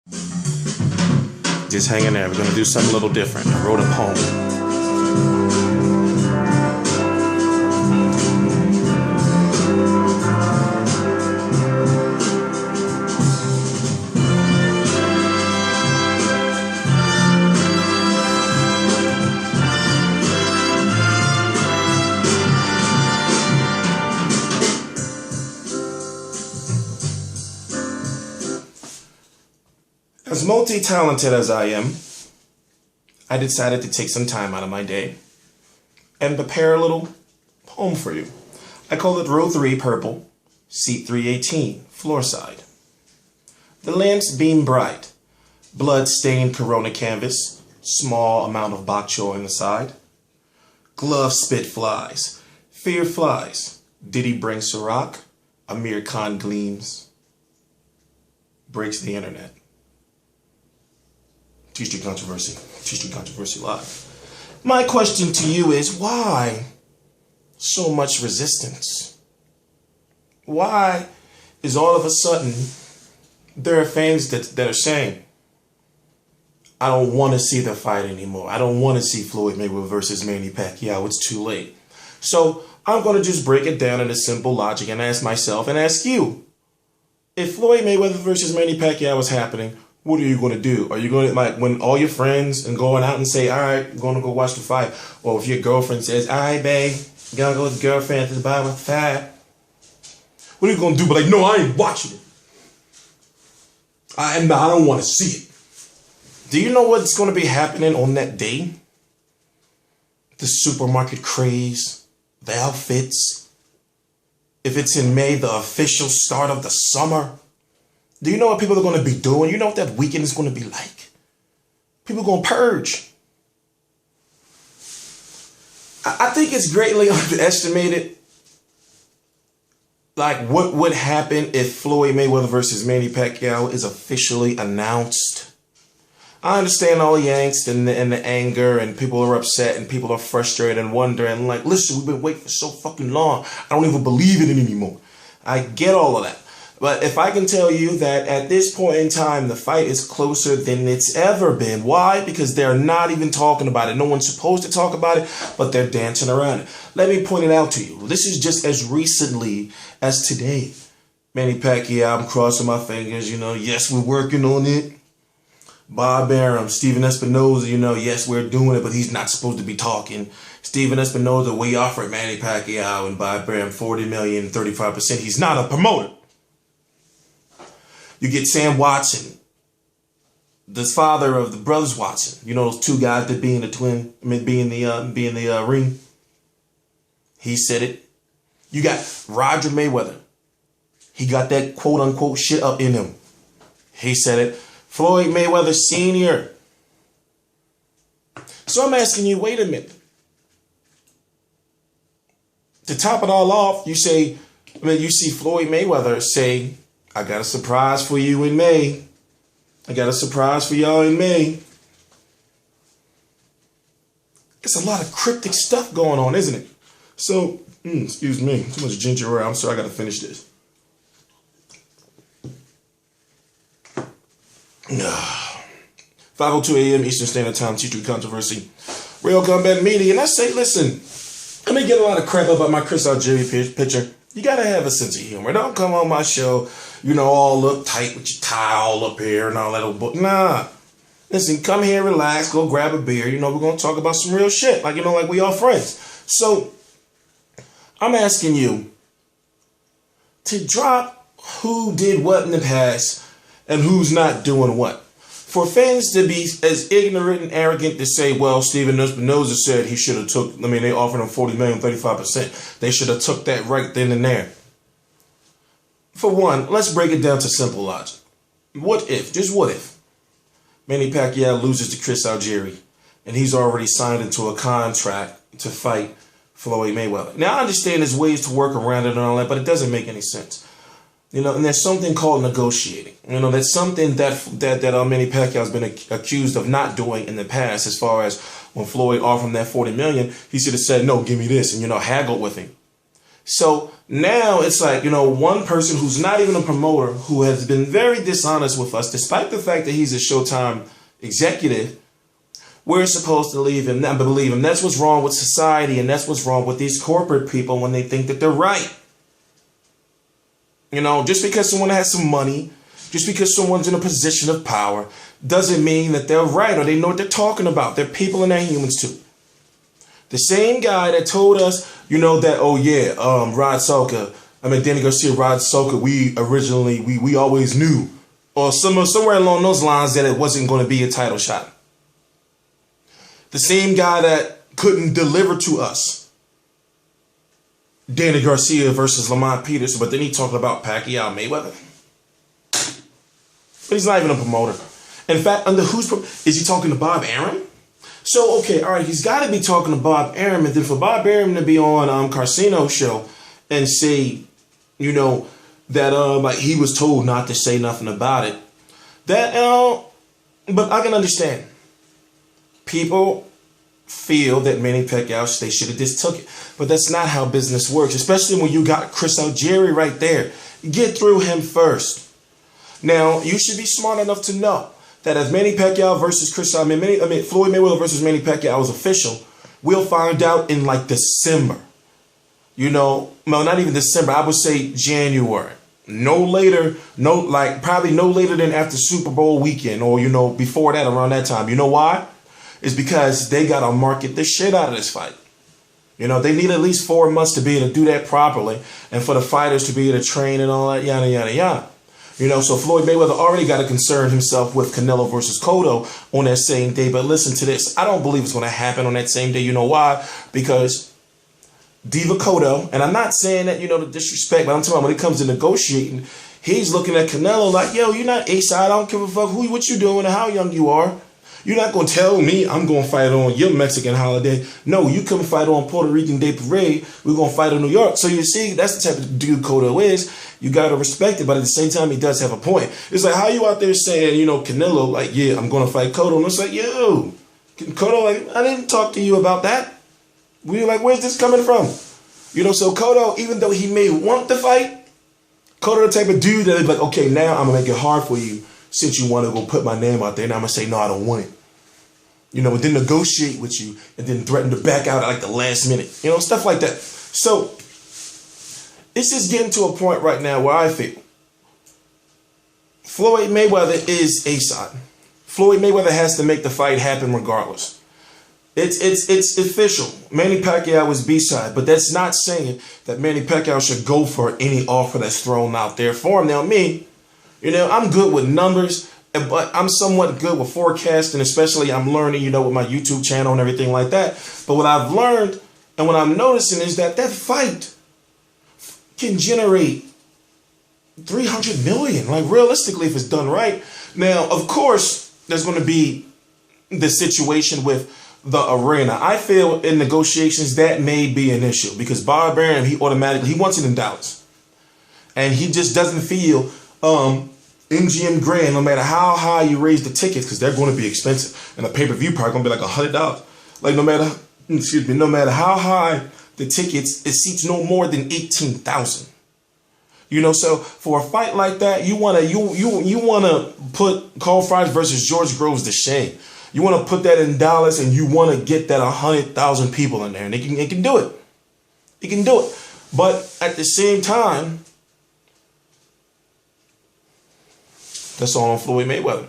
Just hang in there. We're going to do something a little different. I wrote a poem. As multi-talented as I am, I decided to take some time out of my day and prepare a little poem for you. I call it Row 3 Purple, Seat 318, Floorside. The lamps beam bright, blood-stained Corona canvas, small amount of bok choy on the side. Glove spit flies, fear flies, Diddy brings Ciroc, Amir Khan gleams, breaks the internet. TstreeT Controversy, TstreeT Controversy Live. My question to you is, why so much resistance? Why is all of a sudden there are fans that are saying, I don't want to see the fight anymore. I don't want to see Floyd Mayweather versus Manny Pacquiao. It's too late. So I'm going to just break it down into simple logic and ask myself and ask you, if Floyd Mayweather versus Manny Pacquiao was happening, what are you going to do? Are you going to, like, when all your friends and going out and say, all right, I'm going to go watch the fight? Or if your girlfriend says, all right, babe, I'm going to go with the girlfriend to the bar with the fight. What are you going to do? But like, no, I ain't watching it. I don't want to see it. Do you know what's going to be happening on that day? The supermarket craze, the outfits. If it's in May, the official start of the summer. Do you know what people are going to be doing? You know what that weekend is going to be like? People are going to purge. I think it's greatly underestimated, like, what would happen if Floyd Mayweather versus Manny Pacquiao is officially announced. I understand all the angst and the anger, and people are upset and people are frustrated and wondering, like, listen, we've been waiting for so fucking long. I don't even believe in it anymore. I get all of that. But if I can tell you that at this point in time, the fight is closer than it's ever been. Why? Because they're not even talking about it. No one's supposed to talk about it, but they're dancing around it. Let me point it out to you. This is just as recently as today. Manny Pacquiao, I'm crossing my fingers, yes, we're working on it. Bob Arum, Steven Espinoza, yes, we're doing it, but he's not supposed to be talking. Steven Espinoza, we offered Manny Pacquiao and Bob Arum $40 million, 35%. He's not a promoter. You get Sam Watson, the father of the brothers Watson. Those two guys that be in the ring. He said it. You got Roger Mayweather. He got that quote unquote shit up in him. He said it. Floyd Mayweather Sr. So I'm asking you, wait a minute. To top it all off, you see Floyd Mayweather say, I got a surprise for you in May. I got a surprise for y'all in May. It's a lot of cryptic stuff going on, isn't it? So, excuse me, too much ginger ale. I'm sorry, I got to finish this. 5:02 a.m. Eastern Standard Time, TstreeT Controversy, Real Combat Media. And I say, listen, let me get a lot of crap about my Chris Algieri picture. You got to have a sense of humor. Don't come on my show, all look tight with your tie all up here and all that old book. Nah. Listen, come here, relax, go grab a beer. We're going to talk about some real shit. Like we all friends. So, I'm asking you to drop who did what in the past and who's not doing what. For fans to be as ignorant and arrogant to say, well, Steven Espinoza said he should have they offered him $40 million, 35%. They should have took that right then and there. For one, let's break it down to simple logic. What if Manny Pacquiao loses to Chris Algieri and he's already signed into a contract to fight Floyd Mayweather? Now, I understand there's ways to work around it and all that, but it doesn't make any sense. And there's something called negotiating. That's something that Manny Pacquiao has been accused of not doing in the past. As far as when Floyd offered him that $40 million, he should have said, no, give me this, and haggled with him. So now it's like, one person who's not even a promoter, who has been very dishonest with us, despite the fact that he's a Showtime executive, we're supposed to leave him, not believe him. That's what's wrong with society, and that's what's wrong with these corporate people when they think that they're right. Just because someone has some money, just because someone's in a position of power, doesn't mean that they're right or they know what they're talking about. They're people and they're humans too. The same guy that told us, Danny Garcia, Rod Soka, we always knew, or somewhere along those lines, that it wasn't going to be a title shot. The same guy that couldn't deliver to us Danny Garcia versus Lamont Peterson, but then he talked about Pacquiao Mayweather. But he's not even a promoter. In fact, is he talking to Bob Arum? So, okay, all right, he's got to be talking to Bob Arum, and then for Bob Arum to be on Karceno's show and say, that he was told not to say nothing about it. But I can understand. People feel that Manny Pacquiao, they should have just took it. But that's not how business works, especially when you got Chris Algieri right there. Get through him first. Now, you should be smart enough to know that if Manny Pacquiao versus Floyd Mayweather versus Manny Pacquiao is official, we'll find out in December. Not even December, I would say January. Probably no later than after Super Bowl weekend or, before that, around that time. You know why? It's because they got to market the shit out of this fight. They need at least 4 months to be able to do that properly and for the fighters to be able to train and all that, yada, yada, yada. So Floyd Mayweather already got to concern himself with Canelo versus Cotto on that same day. But listen to this. I don't believe it's going to happen on that same day. You know why? Because Diva Cotto, and I'm not saying that, to disrespect, but I'm talking about when it comes to negotiating, he's looking at Canelo like, yo, you're not A-side. I don't give a fuck what you doing and how young you are. You're not going to tell me I'm going to fight on your Mexican holiday. No, you come fight on Puerto Rican Day Parade. We're going to fight in New York. So you see, that's the type of dude Cotto is. You got to respect it. But at the same time, he does have a point. It's like, how you out there saying, Canelo, I'm going to fight Cotto. And it's like, yo, Cotto, I didn't talk to you about that. We were where's this coming from? So Cotto, even though he may want to fight, Cotto the type of dude that is like, okay, now I'm going to make it hard for you since you want to go put my name out there. And I'm going to say, no, I don't want it. And then negotiate with you and then threaten to back out at the last minute. Stuff like that. So it's just getting to a point right now where I feel Floyd Mayweather is A-side. Floyd Mayweather has to make the fight happen regardless. It's official. Manny Pacquiao is B-side, but that's not saying that Manny Pacquiao should go for any offer that's thrown out there for him. Now, me, I'm good with numbers, but I'm somewhat good with forecasting, especially I'm learning, with my YouTube channel and everything like that. But what I've learned and what I'm noticing is that fight can generate 300 million, realistically, if it's done right. Now, of course, there's going to be the situation with the arena. I feel in negotiations that may be an issue because Bob Arum, he wants it in Dallas. And he just doesn't feel MGM Grand, no matter how high you raise the tickets, because they're going to be expensive, and a pay-per-view probably going to be $100. No matter how high the tickets, it seats no more than 18,000. So for a fight like that, you wanna put Carl Fries versus George Groves to shame. You want to put that in Dallas, and you want to get that 100,000 people in there, and they can do it. He can do it, but at the same time, that's all on Floyd Mayweather.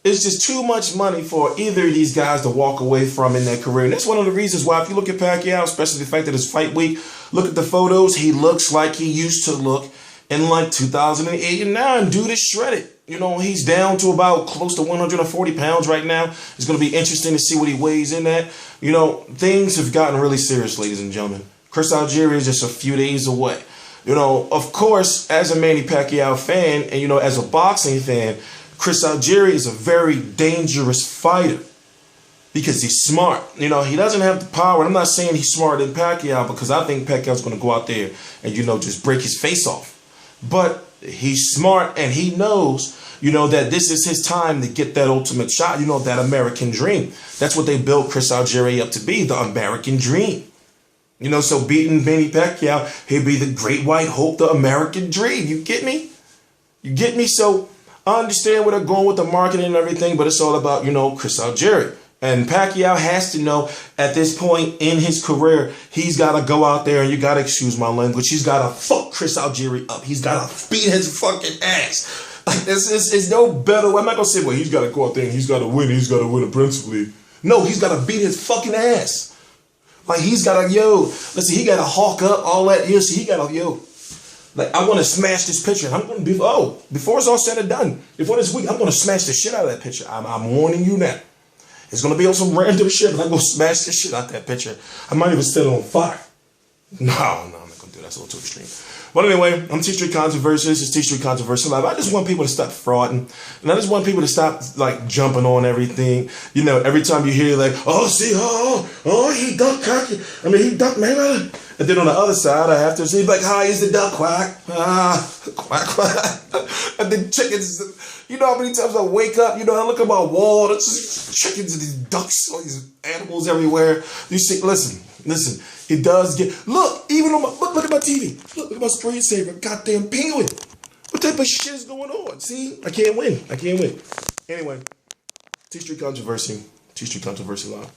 It's just too much money for either of these guys to walk away from in their career. And that's one of the reasons why, if you look at Pacquiao, especially the fact that it's fight week, look at the photos, he looks like he used to look in 2008 and 9. Dude is shredded. He's down to about close to 140 pounds right now. It's going to be interesting to see what he weighs in at. Things have gotten really serious, ladies and gentlemen. Chris Algieri is just a few days away. Of course, as a Manny Pacquiao fan and, as a boxing fan, Chris Algieri is a very dangerous fighter because he's smart. He doesn't have the power. And I'm not saying he's smarter than Pacquiao because I think Pacquiao's going to go out there and, just break his face off. But he's smart and he knows, that this is his time to get that ultimate shot, that American dream. That's what they built Chris Algieri up to be, the American dream. You know, so beating Manny Pacquiao, he'd be the great white hope, the American dream. You get me? You get me? So I understand where they're going with the marketing and everything, but it's all about, you know, Chris Algieri. And Pacquiao has to know at this point in his career, he's got to go out there, and you got to excuse my language, he's got to fuck Chris Algieri up. He's got to beat his fucking ass. Like, it's no better way. I'm not going to say, well, he's got to go out there and he's got to win. He's got to win principally. No, he's got to beat his fucking ass. Like, he's got to, listen, he got to hawk up all that. See, he got to, like, I want to smash this picture. I'm going to be, before it's all said and done, before this week, I'm going to smash the shit out of that picture. I'm warning you now. It's going to be on some random shit, but I'm going to smash this shit out that picture. I might even set it on fire. No, I'm not going to do that. That's a little too extreme. But anyway, I'm TstreeT Controversy. This is TstreeT Controversy Live. I just want people to stop frauding. And I just want people to stop, like, jumping on everything. You know, every time you hear, like, he ducked cocky. He ducked Mayweather. And then on the other side, I have to say, like, hi, is the duck quack. Quack, quack. And then chickens, you know how many times I wake up, you know, I look at my wall, there's just chickens and these ducks, all these animals everywhere. You see, listen, it does get, look, even on my, look at my TV. Look at my screensaver, goddamn penguin. What type of shit is going on? See, I can't win. Anyway, TstreeT Controversy Live.